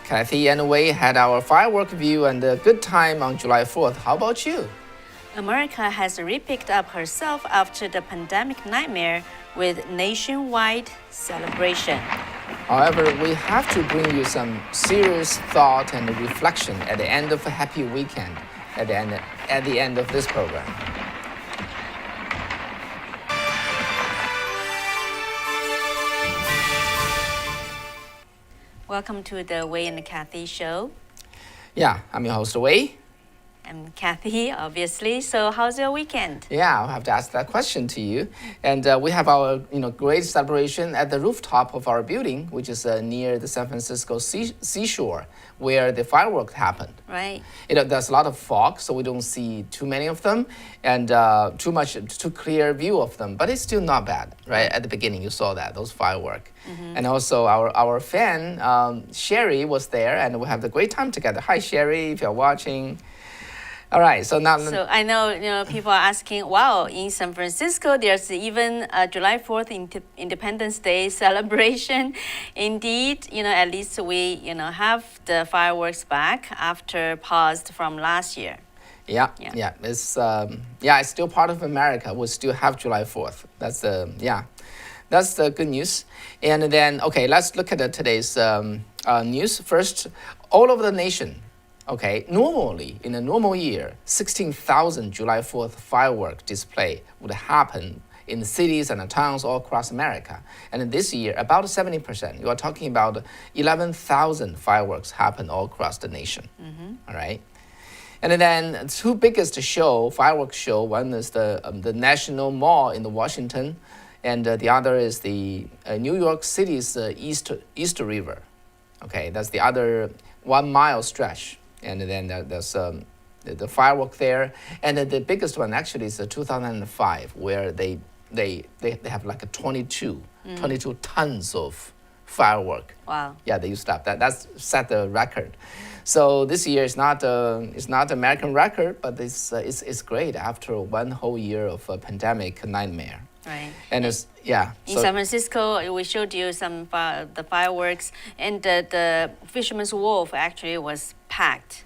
Kathy and Wei had our firework view and a good time on July 4th. How about you? America has repicked up herself after the pandemic nightmare with nationwide celebration. However, we have to bring you some serious thought and reflection at the end of a happy weekend, at the end of this program. Welcome to the Wei and Kathy show. Yeah, I'm your host, Wei. I'm Kathy, obviously. So how's your weekend? Yeah, I'll have to ask that question to you. And we have our great celebration at the rooftop of our building, which is near the San Francisco seashore, where the fireworks happened. Right. There's a lot of fog, so we don't see too many of them, and too clear view of them. But it's still not bad, right? At the beginning, you saw those fireworks. Mm-hmm. And also our fan, Sherry, was there, and we have a great time together. Hi, Sherry, if you're watching. All right, so now. So I know, people are asking, wow, in San Francisco, there's even a July 4th Independence Day celebration. Indeed, at least we, have the fireworks back after paused from last year. Yeah. It's still part of America. We still have July 4th. That's the good news. And then, okay, let's look at today's news. First, all over the nation. Okay, normally, in a normal year, 16,000 July 4th firework display would happen in cities and towns all across America. And this year, about 70%. You are talking about 11,000 fireworks happen all across the nation. Mm-hmm. All right? And then two biggest fireworks show, one is the National Mall in Washington, and the other is the New York City's East River. Okay, that's the other 1 mile stretch. And then there's the firework there, and the biggest one actually is 2005, where they have like a 22 tons of firework. Wow. Yeah, they used that. That's set the record. So this year is not American record, but it's great after one whole year of a pandemic nightmare. Right. And in San Francisco, we showed you some the fireworks, and the Fisherman's Wharf actually was packed.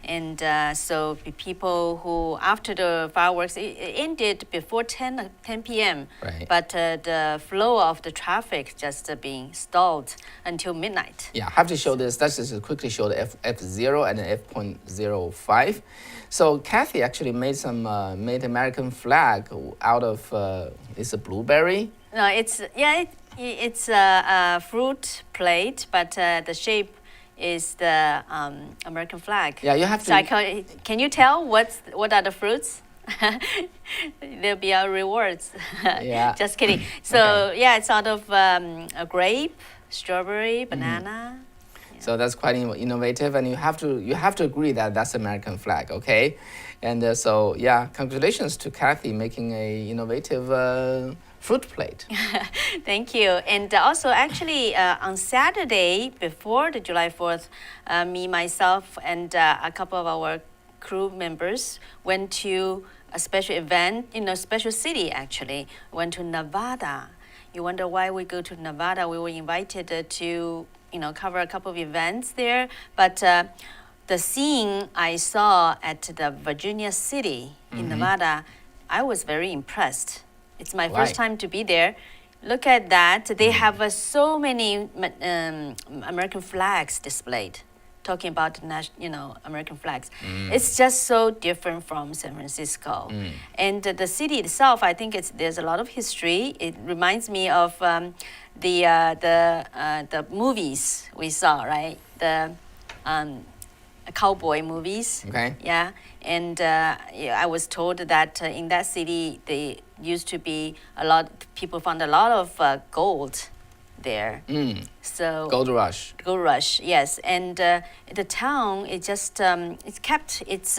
And so people who, after the fireworks, it ended before 10 p.m. Right. But the flow of the traffic just being stalled until midnight. Yeah, I have to show this. Let's just quickly show the F0 and the F.05. So Kathy actually made American flag out of, it's a blueberry? No, it's a fruit plate, but the shape is the American flag. Yeah, you have to. So can you tell what are the fruits? There'll be our rewards. Yeah. Just kidding. So okay. Yeah, it's out of a grape, strawberry, banana. Mm-hmm. So that's quite innovative, and you have to agree that that's American flag, okay? And congratulations to Kathy making a innovative fruit plate. Thank you. And also, actually, on Saturday before the July 4th, me, myself, and a couple of our crew members went to a special event in a special city. Actually, went to Nevada. You wonder why we go to Nevada? We were invited to cover a couple of events there, but the scene I saw at the Virginia City in Nevada, I was very impressed. It's my first time to be there. Look at that. They have so many American flags displayed, talking about American flags. It's just so different from San Francisco. And the city itself, I think there's a lot of history. It reminds me of the movies we saw, right? The cowboy movies. Okay. Yeah. And I was told that in that city, they used to be people found a lot of gold there. So Gold Rush. Gold Rush, yes. And the town, it just it kept its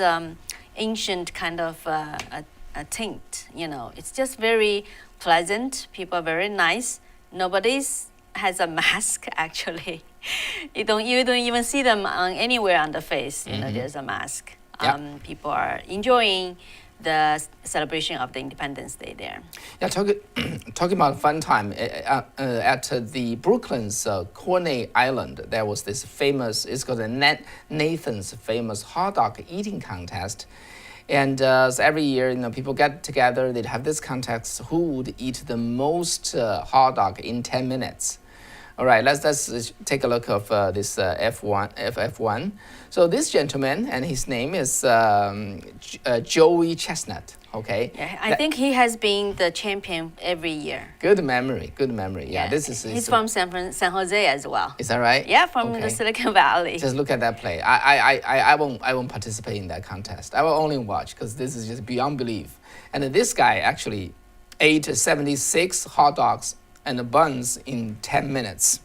ancient kind of a tint. It's just very pleasant. People are very nice. Nobody's has a mask actually. You don't even see them anywhere on the face. There's a mask. Yeah. People are enjoying the celebration of the Independence Day there. Yeah, talking about fun time, at the Brooklyn's Coney Island, there was this famous, it's called the Nathan's famous hot dog eating contest. And so every year, people get together, they'd have this contest, who would eat the most hot dog in 10 minutes. All right, let's take a look of this F1. So this gentleman, and his name is Joey Chestnut. Okay. Yeah, I think he has been the champion every year. Good memory. Yeah, this is. He's from San Jose as well. Is that right? Yeah, from the Silicon Valley. Just look at that play. I won't participate in that contest. I will only watch because this is just beyond belief. And this guy actually ate 76 hot dogs and the buns in 10 minutes.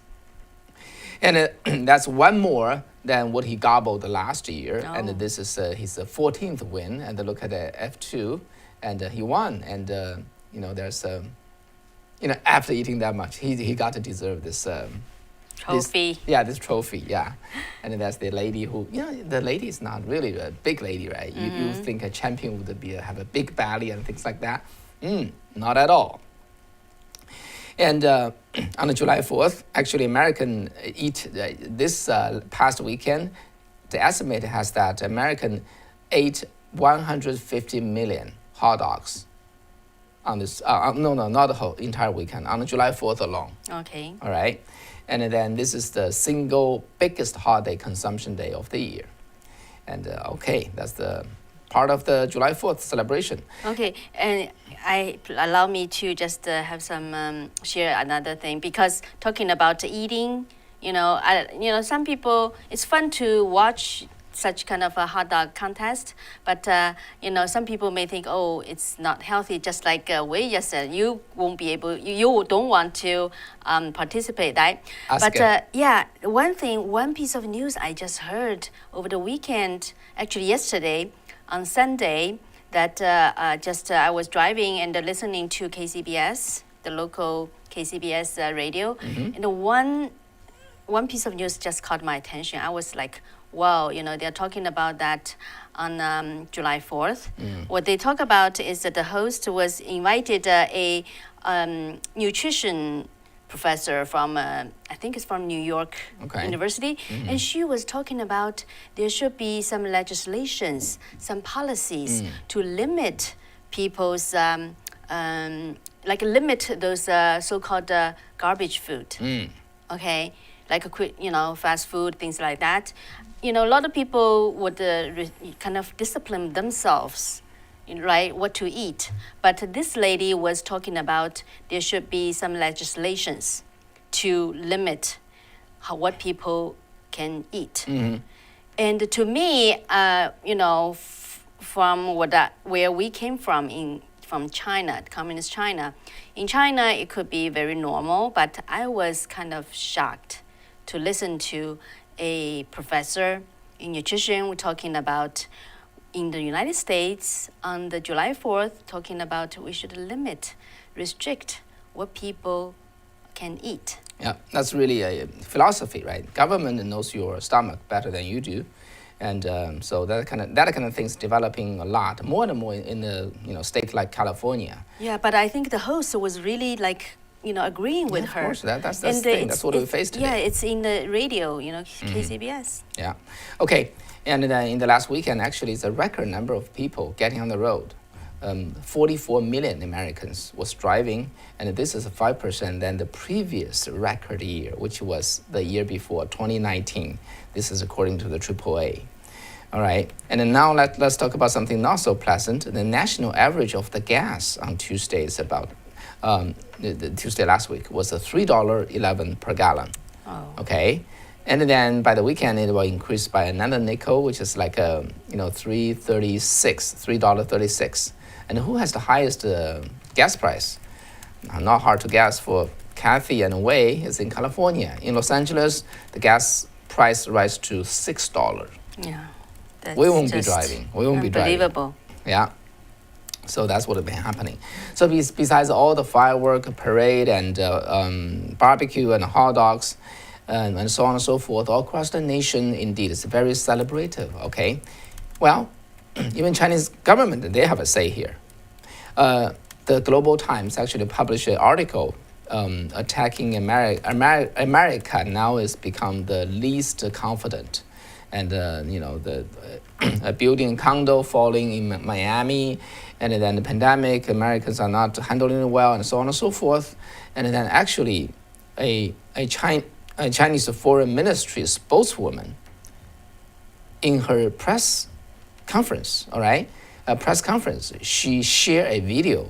And that's one more than what he gobbled last year. Oh. And this is his 14th win. And look at the F2, and he won. And, there's, after eating that much, he got to deserve this trophy. This trophy, yeah. And that's the lady who, the lady is not really a big lady, right? Mm-hmm. You think a champion would have a big belly and things like that. Not at all. And on July 4th, actually, American eat this past weekend. The estimate has that American ate 150 million hot dogs on this. No, not the whole entire weekend. On July 4th alone. Okay. All right, and then this is the single biggest holiday consumption day of the year, and that's the part of the July 4th celebration. Okay, and allow me to just have some share another thing, because talking about eating, some people, it's fun to watch such kind of a hot dog contest, but some people may think, oh, it's not healthy. Just like Wei just said, you won't be able, you don't want to participate, right? One piece of news I just heard over the weekend, actually yesterday, on Sunday, that I was driving and listening to KCBS, the local KCBS radio, and one piece of news just caught my attention. I was like, wow, they're talking about that on July 4th. What they talk about is that the host was invited a nutrition professor from, I think it's from New York University, and she was talking about there should be some legislations, some policies to limit people's, limit those so-called garbage food, okay? Like fast food, things like that. A lot of people would kind of discipline themselves, right, what to eat. But this lady was talking about there should be some legislations to limit what people can eat. And to me, from where we came from China, communist China, in China it could be very normal, but I was kind of shocked to listen to a professor in nutrition. We're talking about in the United States on the July 4th, talking about we should restrict what people can eat. Yeah, that's really a philosophy, right? Government knows your stomach better than you do. And so that kind of thing's developing a lot, more and more in a state like California. Yeah, but I think the host was really agreeing with her. Of course, that's the thing. That's what we face today. Yeah, it's in the radio, KCBS. Yeah. Okay, and then in the last weekend, actually, it's a record number of people getting on the road. 44 million Americans was driving, and this is 5% than the previous record year, which was the year before, 2019. This is according to the AAA. All right, and then now let's talk about something not so pleasant. The national average of the gas on Tuesday is about, the Tuesday last week was $3.11 per gallon. Oh. Okay, and then by the weekend it will increase by another nickel, which is like $3.36. And who has the highest gas price? Not hard to guess for Kathy and Wei. Is in California. In Los Angeles, the gas price rise to $6. Yeah, we won't be driving. We won't be driving. Unbelievable. Yeah. So that's what has been happening. So besides all the firework, parade, and barbecue and hot dogs, and so on and so forth, all across the nation, indeed, it's very celebrative. Okay, well. even Chinese government, they have a say here. The Global Times actually published an article attacking America now has become the least confident. And, a building condo falling in Miami, and then the pandemic, Americans are not handling it well, and so on and so forth. And then actually a Chinese foreign ministry spokeswoman in her press conference, she shared a video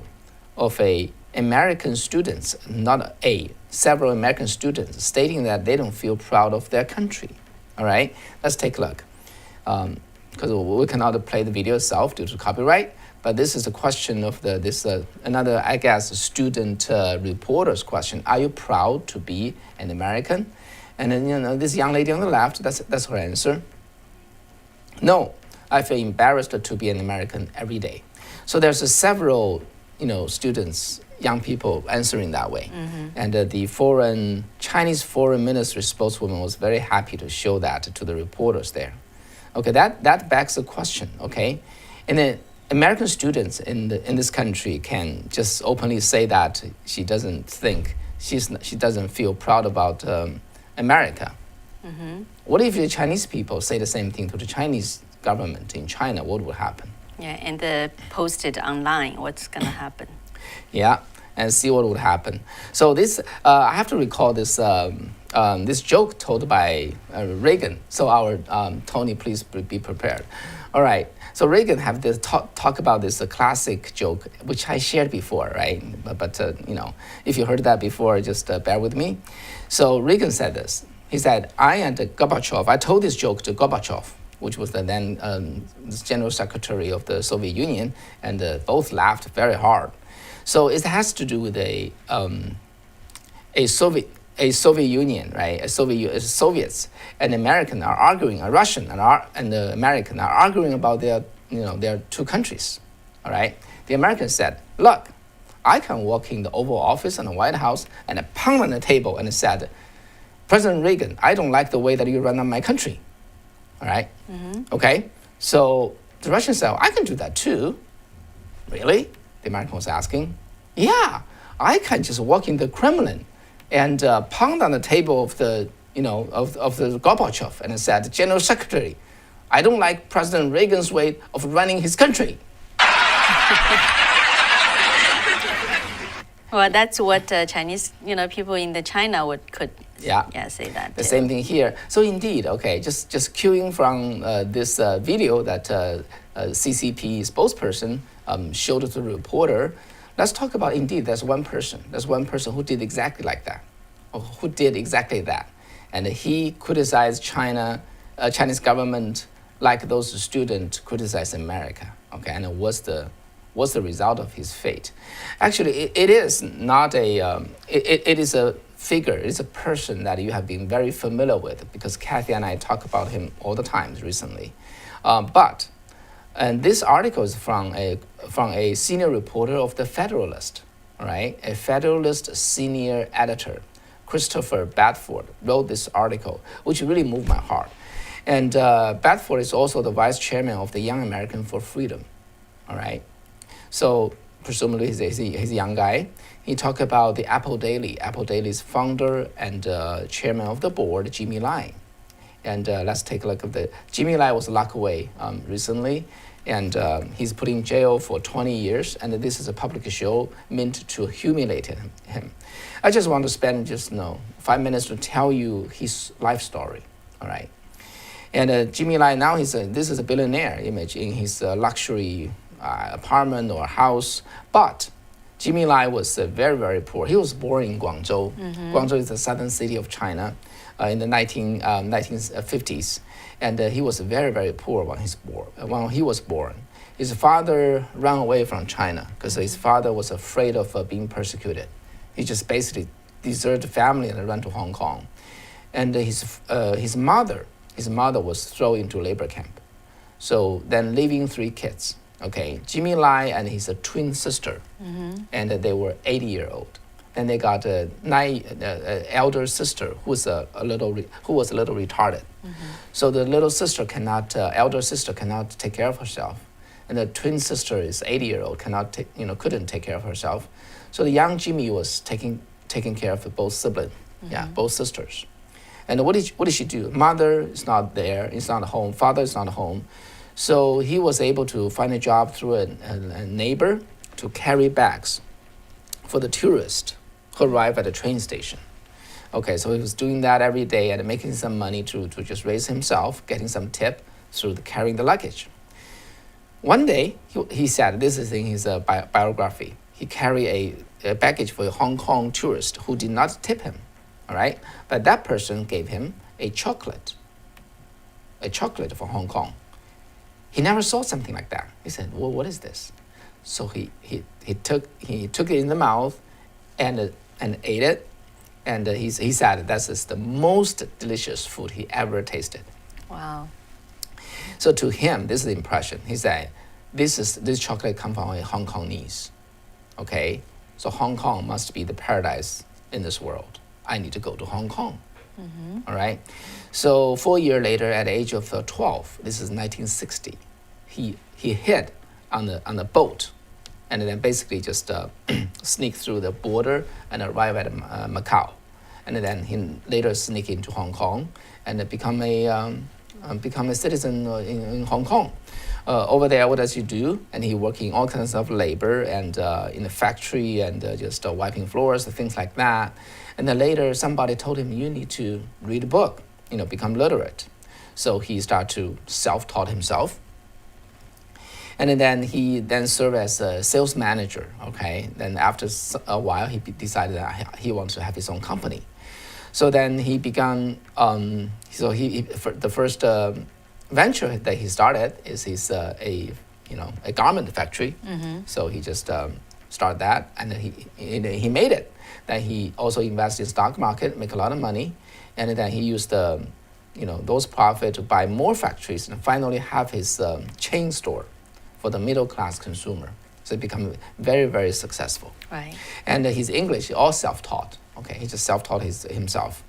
of several American students stating that they don't feel proud of their country. All right, let's take a look. Because we cannot play the video itself due to copyright, but this is a question of another, I guess, student reporter's question. Are you proud to be an American? And then, this young lady on the left, that's her answer. No, I feel embarrassed to be an American every day. So there's several, students, young people answering that way. Mm-hmm. And the Chinese foreign ministry spokeswoman was very happy to show that to the reporters there. Okay, that begs the question, okay? And then American students in this country can just openly say that she doesn't feel proud about America. Mm-hmm. What if the Chinese people say the same thing to the Chinese government in China? What would happen? Yeah, and posted online, what's going to happen? Yeah, and see what would happen. So this, I have to recall this this joke told by Reagan. So our Tony, please be prepared. All right. So Reagan have this talk about this classic joke, which I shared before, right? But if you heard that before, just bear with me. So Reagan said this. He said, I told this joke to Gorbachev, which was the then General Secretary of the Soviet Union, and both laughed very hard. So it has to do with a Soviet Union, right? Soviets and American are arguing, a Russian and the American are arguing about their two countries, all right? The American said, look, I can walk in the Oval Office and the White House and pound on the table and said, President Reagan, I don't like the way that you run on my country, all right? Mm-hmm. Okay, so the Russian said, I can do that too. Really? The American was asking. Yeah, I can just walk in the Kremlin and pound on the table of the Gorbachev and said, General Secretary, I don't like President Reagan's way of running his country. Well, that's what Chinese, people in the China could say that. The same thing here. So indeed, okay, just cueing from this video that CCP spokesperson showed to the reporter. Let's talk about, indeed, there's one person who did exactly like that, or who did exactly that. And he criticized Chinese government like those students criticized America, okay? And what's the result of his fate? Actually, it is not it is a figure, it's a person that you have been very familiar with, because Kathy and I talk about him all the time recently. And this article is from a senior reporter of the Federalist, right? A Federalist senior editor, Christopher Bedford, wrote this article, which really moved my heart. And Bedford is also the vice chairman of the Young American for Freedom, all right? So presumably he's a young guy. He talked about the Apple Daily, Apple Daily's founder and chairman of the board, Jimmy Lai. And let's take a look at Jimmy Lai was locked away recently, and he's put in jail for 20 years, and this is a public show meant to humiliate him. I just want to spend 5 minutes to tell you his life story, all right? And Jimmy Lai now, this is a billionaire image in his luxury apartment or house, but Jimmy Lai was very, very poor. He was born in Guangzhou. Mm-hmm. Guangzhou is the southern city of China in the 1950s. And he was very, very poor when he was born. His father ran away from China because his father was afraid of being persecuted. He just basically deserted the family and ran to Hong Kong. And his mother was thrown into labor camp. So then leaving 3 kids. Okay, Jimmy Lai and his twin sister, mm-hmm. and they were 80-year-old. Then they got an elder sister who was a little retarded. Mm-hmm. So the elder sister cannot take care of herself. and the twin sister is 80-year-old, couldn't take care of herself. So the young Jimmy was taking care of both siblings, both sisters. And what did she do? Mother is not there, is not home. Father is not home. So he was able to find a job through a neighbor to carry bags for the tourists who arrive at the train station. Okay, so he was doing that every day and making some money to just raise himself, getting some tip through carrying the luggage. One day, he said, this is in his biography, he carried a baggage for a Hong Kong tourist who did not tip him, all right? But that person gave him a chocolate for Hong Kong. He never saw something like that. He said, well, what is this? So he took it in the mouth and ate it. And he said that is the most delicious food he ever tasted. Wow. So to him, this is the impression. He said, this chocolate comes from a Hong Kongese. Okay? So Hong Kong must be the paradise in this world. I need to go to Hong Kong. All right? So 4 years later, at the age of 12, this is 1960, he hid on the boat and then basically just sneak through the border and arrive at Macau. And then he later sneak into Hong Kong and become a citizen in Hong Kong. Over there, what does he do? And he working all kinds of labor and in the factory and just wiping floors and things like that. And then later, somebody told him, you need to read a book, become literate. So he started to self-taught himself. And then he served as a sales manager, okay? Then after a while, he decided that he wants to have his own company. So then he began, the first venture that he started is his a garment factory. So he just started that, and then he made it. Then he also invested in stock market, make a lot of money, and then he used those profit to buy more factories and finally have his chain store for the middle class consumer. So he became very, very successful. Right. And his English, all self-taught. Okay, he just self-taught himself.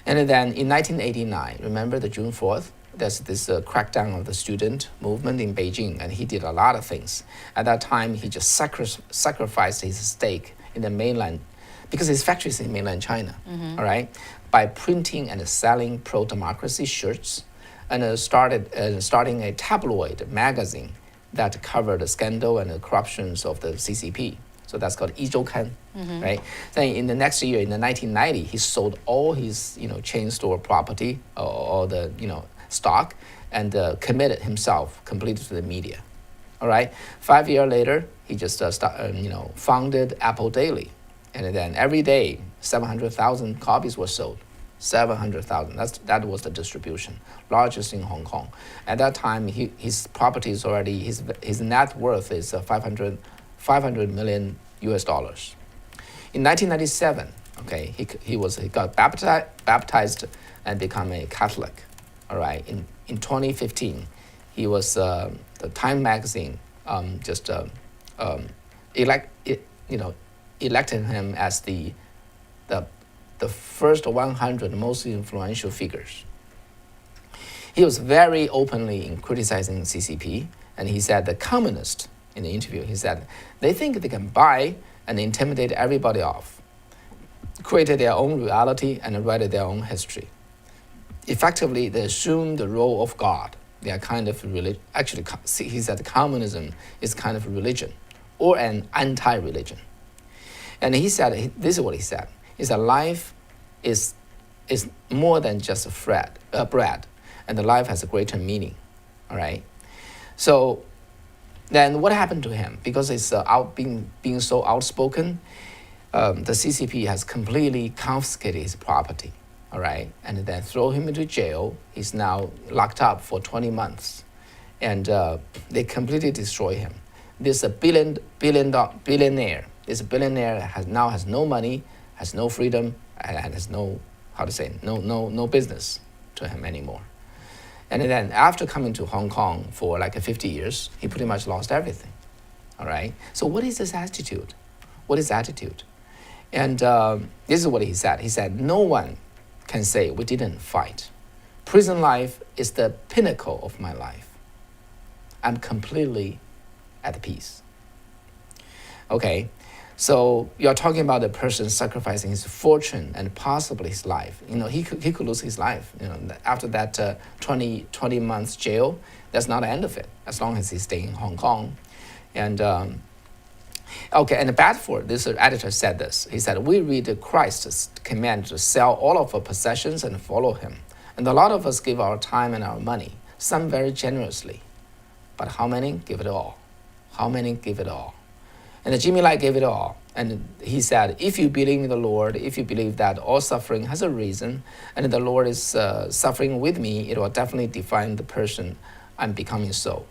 And then in 1989, remember the June 4th? There's this crackdown of the student movement in Beijing, and he did a lot of things. At that time, he just sacrificed his stake in the mainland, because his factory is in mainland China, all right, by printing and selling pro-democracy shirts, and starting a tabloid magazine that covered the scandal and the corruptions of the CCP. So that's called 一周刊, right? Then in the next year, in the 1990, he sold all his chain store property, all the stock, and committed himself completely to the media. All right. 5 years later, he just founded Apple Daily, and then every day 700,000 copies were sold. 700,000. That was the distribution, largest in Hong Kong. At that time, his property is already his net worth is 500 million US dollars. In 1997, okay, he got baptized and become a Catholic. All right. In 2015, he was the Time magazine elected him as the first 100 most influential figures. He was very openly in criticizing CCP, and he said the communists, in the interview, he said, they think they can buy and intimidate everybody off, created their own reality and write their own history. Effectively, they assume the role of God. They are kind of religion. Actually, he said communism is kind of a religion or an anti-religion. And he said, this is what he said, is that life is more than just bread, and the life has a greater meaning, all right? So then what happened to him? Because it's being so outspoken, the CCP has completely confiscated his property, all right? And then throw him into jail. He's now locked up for 20 months. And they completely destroy him. This billionaire. This billionaire has no money, has no freedom, and has no business to him anymore. And then after coming to Hong Kong for like 50 years, he pretty much lost everything, all right? So what is his attitude? What is attitude? And this is what he said. He said, no one can say we didn't fight. Prison life is the pinnacle of my life. I'm completely at peace. Okay, so you're talking about a person sacrificing his fortune and possibly his life. He could lose his life. After that 20 months jail, that's not the end of it, as long as he's staying in Hong Kong. And okay, and Bedford, this editor said this. He said, we read Christ's command to sell all of our possessions and follow him. And a lot of us give our time and our money, some very generously. But how many give it all? How many give it all? And Jimmy Lai gave it all. And he said, if you believe in the Lord, if you believe that all suffering has a reason, and the Lord is suffering with me, it will definitely define the person I'm becoming so.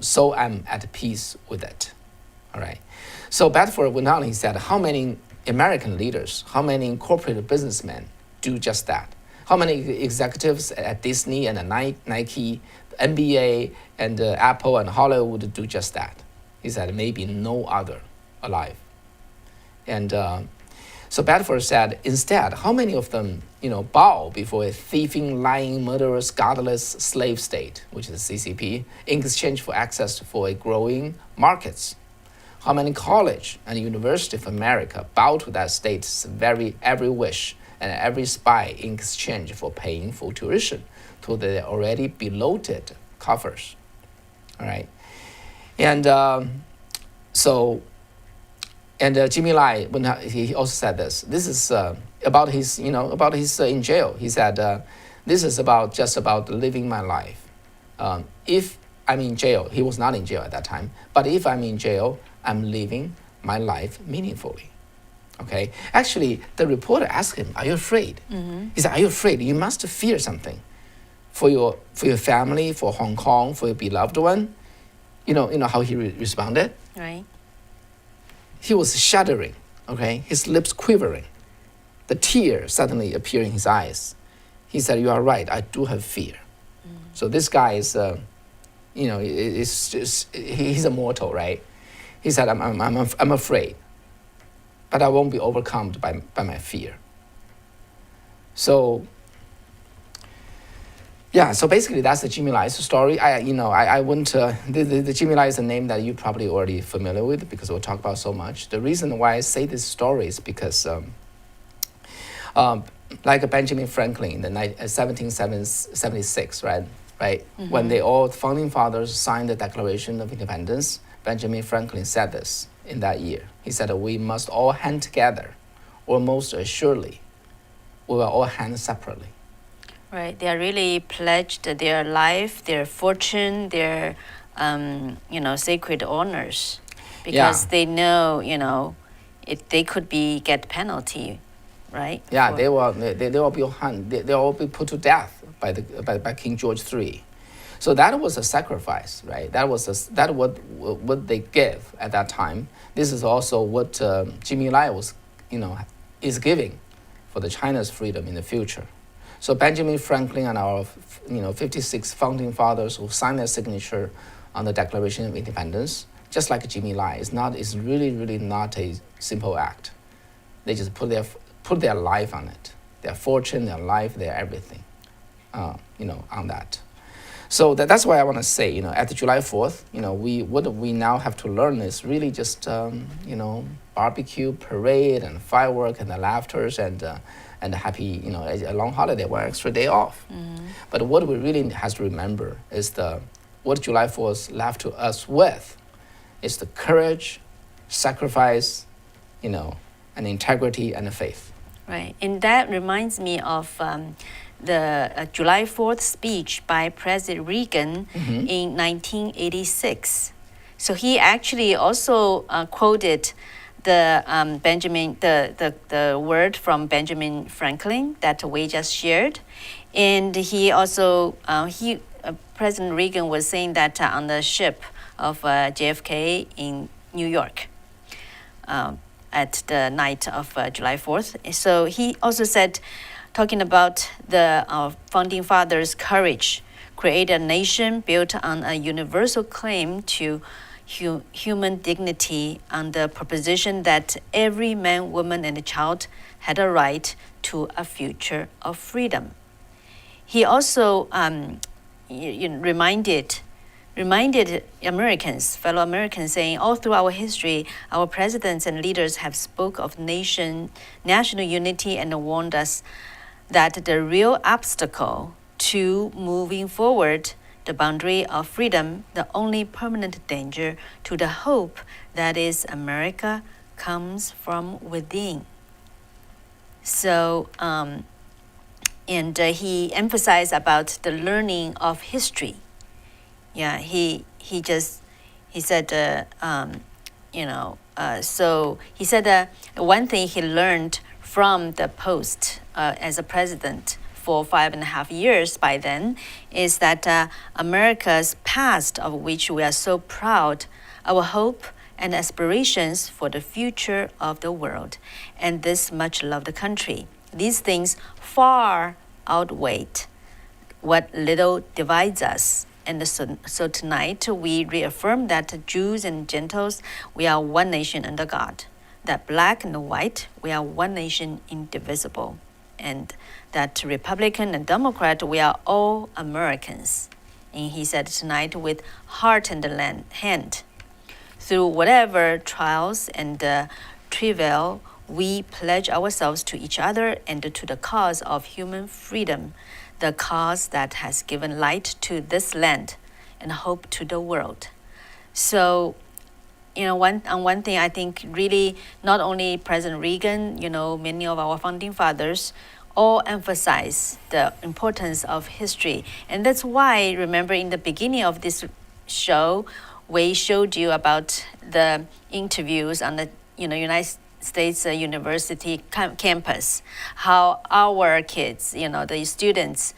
So I'm at peace with it. All right. So Bedford went on, he said, how many American leaders, how many corporate businessmen do just that? How many executives at Disney and Nike, NBA, and Apple and Hollywood do just that? He said, maybe no other alive. And so Bedford said, instead, how many of them, bow before a thieving, lying, murderous, godless slave state, which is the CCP, in exchange for access for a growing markets? How many college and university of America bow to that state's every wish and every spy in exchange for paying full tuition to the already bloated coffers? All right. And Jimmy Lai, when he also said this. This is about his, in jail. He said, this is just about living my life. If I'm in jail, he was not in jail at that time. But if I'm in jail, I'm living my life meaningfully. Okay. Actually, the reporter asked him, "Are you afraid?" Mm-hmm. He said, "Are you afraid? You must fear something, for your family, for Hong Kong, for your beloved one." You know how he responded. Right. He was shuddering. Okay, his lips quivering, the tear suddenly appeared in his eyes. He said, "You are right. I do have fear." Mm. So this guy is, he's immortal, right? He said, I'm afraid, but I won't be overcome by my fear. So, yeah, so basically that's the Jimmy Lai's story. I wouldn't, the Jimmy Lai is a name that you're probably already familiar with because we'll talk about so much. The reason why I say this story is because, like Benjamin Franklin in the 1776, right? Mm-hmm. When all founding fathers signed the Declaration of Independence, Benjamin Franklin said this in that year. He said, we must all hand together, or most assuredly, we will all hand separately. Right. They are really pledged their life, their fortune, their, sacred honors, because they know, they could get penalty, right? Yeah, they will be hung. They will be put to death by King George III. So that was a sacrifice, right? That what they give at that time. This is also what Jimmy Lai was, is giving for the China's freedom in the future. So Benjamin Franklin and our, 56 founding fathers who signed their signature on the Declaration of Independence, just like Jimmy Lai, is really, really not a simple act. They just put their life on it, their fortune, their life, their everything, on that. So that's why I want to say, at the July 4th, what we now have to learn is really just, barbecue, parade, and firework, and the laughters, and a happy, a long holiday, 1 extra day off. Mm-hmm. But what we really have to remember is what July 4th left to us with is the courage, sacrifice, and integrity and the faith. Right, and that reminds me of the July 4th speech by President Reagan mm-hmm. in 1986. So he actually also quoted the the word from Benjamin Franklin that we just shared, and he also President Reagan was saying that on the ship of JFK in New York. At the night of July 4th. So he also said, talking about the founding fathers' courage, create a nation built on a universal claim to human dignity, on the proposition that every man, woman, and child had a right to a future of freedom. He also reminded reminded Americans, fellow Americans, saying all through our history, our presidents and leaders have spoke of national unity and warned us that the real obstacle to moving forward the boundary of freedom, the only permanent danger to the hope that is America, comes from within. So, and he emphasized about the learning of history. Yeah, he said, so he said one thing he learned from the post as a president for 5.5 years by then is that America's past, of which we are so proud, our hope and aspirations for the future of the world and this much loved country. These things far outweigh what little divides us. And so tonight we reaffirm that Jews and Gentiles, we are one nation under God. That black and white, we are one nation indivisible. And that Republican and Democrat, we are all Americans. And he said tonight with heart and hand, through whatever trials and travail, we pledge ourselves to each other and to the cause of human freedom, the cause that has given light to this land and hope to the world. So, one thing I think really not only President Reagan, many of our founding fathers all emphasize the importance of history. And that's why, remember in the beginning of this show, we showed you about the interviews on the United States University campus, how our kids, the students,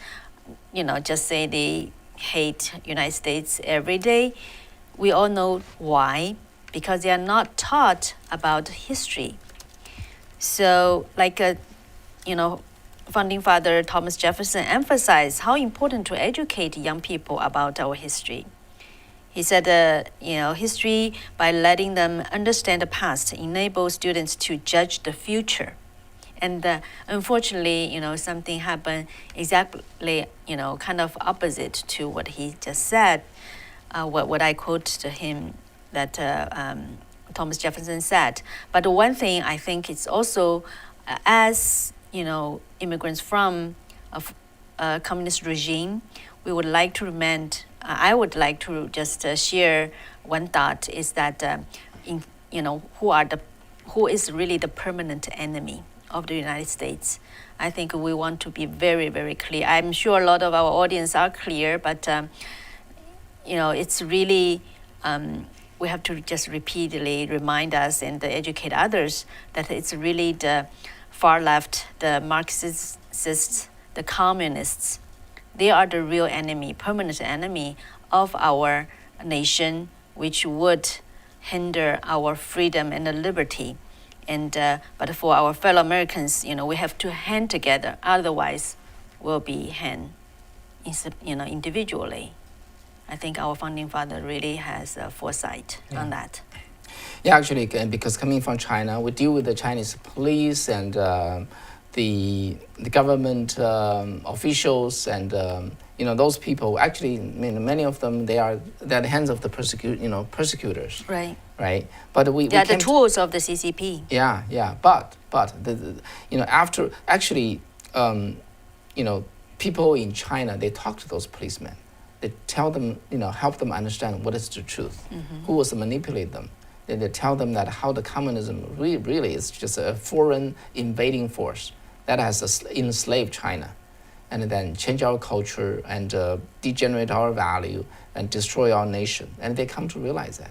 just say they hate United States every day. We all know why, because they are not taught about history. So like, founding father Thomas Jefferson emphasized how important to educate young people about our history. He said, history, by letting them understand the past, enables students to judge the future. And unfortunately, something happened exactly, kind of opposite to what he just said. What I quote to him that Thomas Jefferson said. But one thing I think it's also, as immigrants from a communist regime, we would like to remind. I would like to just share one thought is that, who is really the permanent enemy of the United States. I think we want to be very, very clear. I'm sure a lot of our audience are clear, but, it's really, we have to just repeatedly remind us and educate others that it's really the far left, the Marxists, the communists. They are the real enemy, permanent enemy of our nation, which would hinder our freedom and liberty. And but for our fellow Americans, we have to hand together. Otherwise, we'll be hand, individually. I think our founding father really has foresight on that. Yeah, actually, because coming from China, we deal with the Chinese police and the government officials and those people. Actually, many of them they're the hands of the persecutors. Right. Right. But they are the tools of the CCP. Yeah. But after actually, people in China, they talk to those policemen. They tell them, help them understand what is the truth, who was manipulate them. They tell them that how the communism really is just a foreign invading force that has enslaved China, and then change our culture and degenerate our value and destroy our nation. And they come to realize that.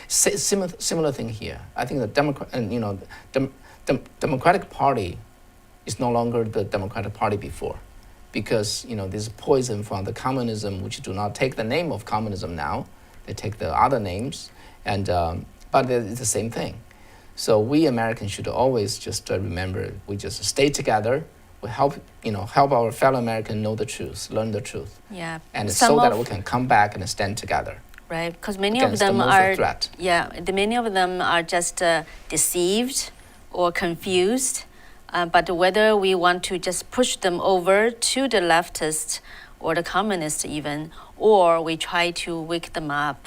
Similar thing here. I think the Democratic Party is no longer the Democratic Party before, because this poison from the communism, which do not take the name of communism now, they take the other names, and but it's the same thing. So we Americans should always just remember, we just stay together. We help our fellow Americans know the truth, learn the truth. Yeah. And so that we can come back and stand together. Right, because many of them are threat. Yeah, many of them are just deceived or confused. But whether we want to just push them over to the leftist or the communists even, or we try to wake them up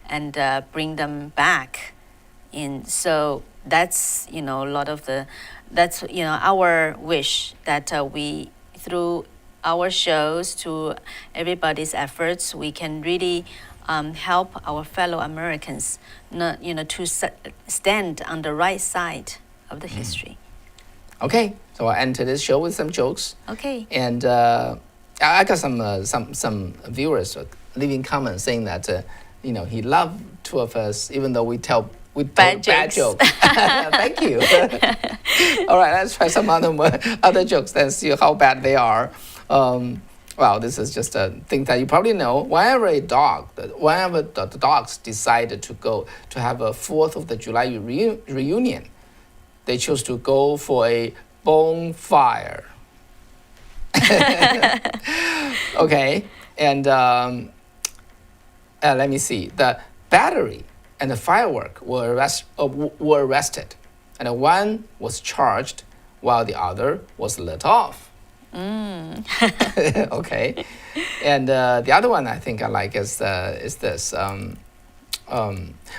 and bring them back. And so that's a lot of that's our wish that we through our shows to everybody's efforts we can really help our fellow Americans to stand on the right side of the history. Okay, so I'll end today's show with some jokes. Okay. And I got some viewers leaving comments saying that he loved two of us even though we told bad jokes. Thank you. All right, let's try some other jokes and see how bad they are. Well, this is just a thing that you probably know. Whenever the dogs decided to go to have a 4th of the July reunion, they chose to go for a bonfire. Okay, and let me see. The battery and the firework were arrested, and one was charged while the other was let off. Okay, and the other one I think I like is this.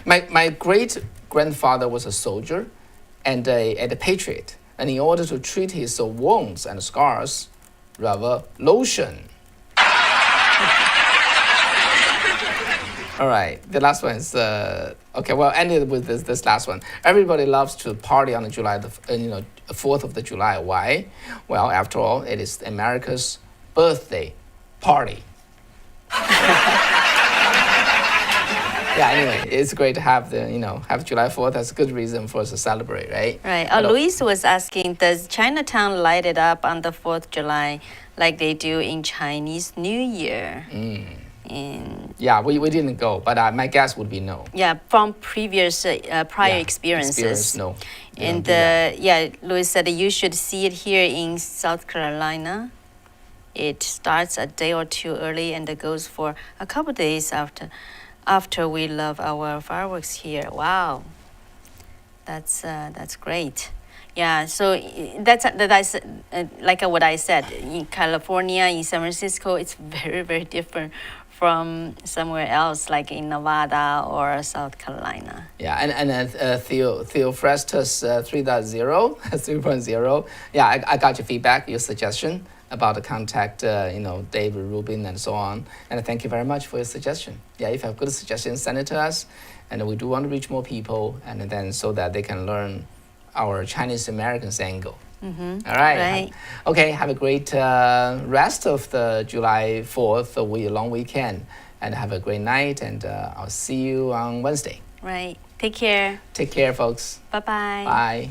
My great grandfather was a soldier and a patriot, and in order to treat his wounds and scars, rather lotion. All right, the last one is okay. Well, ended with this last one. Everybody loves to party on the 4th of the July. Why? Well, after all, it is America's birthday party. Yeah. Anyway, it's great to have have July 4th. That's a good reason for us to celebrate, right? Right. Luis was asking, does Chinatown light it up on the 4th of July like they do in Chinese New Year? Yeah, we didn't go, but my guess would be no. Yeah, from previous prior experiences. No. And Louis said you should see it here in South Carolina. It starts a day or two early and it goes for a couple days after we love our fireworks here. Wow, that's great. Yeah, so that's like what I said. In California, in San Francisco, it's very, very different from somewhere else, like in Nevada or South Carolina. Yeah, and Theophrastus 3.0. Yeah, I got your feedback, your suggestion about the contact, David Rubin and so on. And thank you very much for your suggestion. Yeah, if you have good suggestions, send it to us. And we do want to reach more people, and then so that they can learn our Chinese Americans angle. All right. Right. Okay, have a great rest of the July 4th long weekend, and have a great night, and I'll see you on Wednesday. Right. Take care. Take care, folks. Bye-bye. Bye.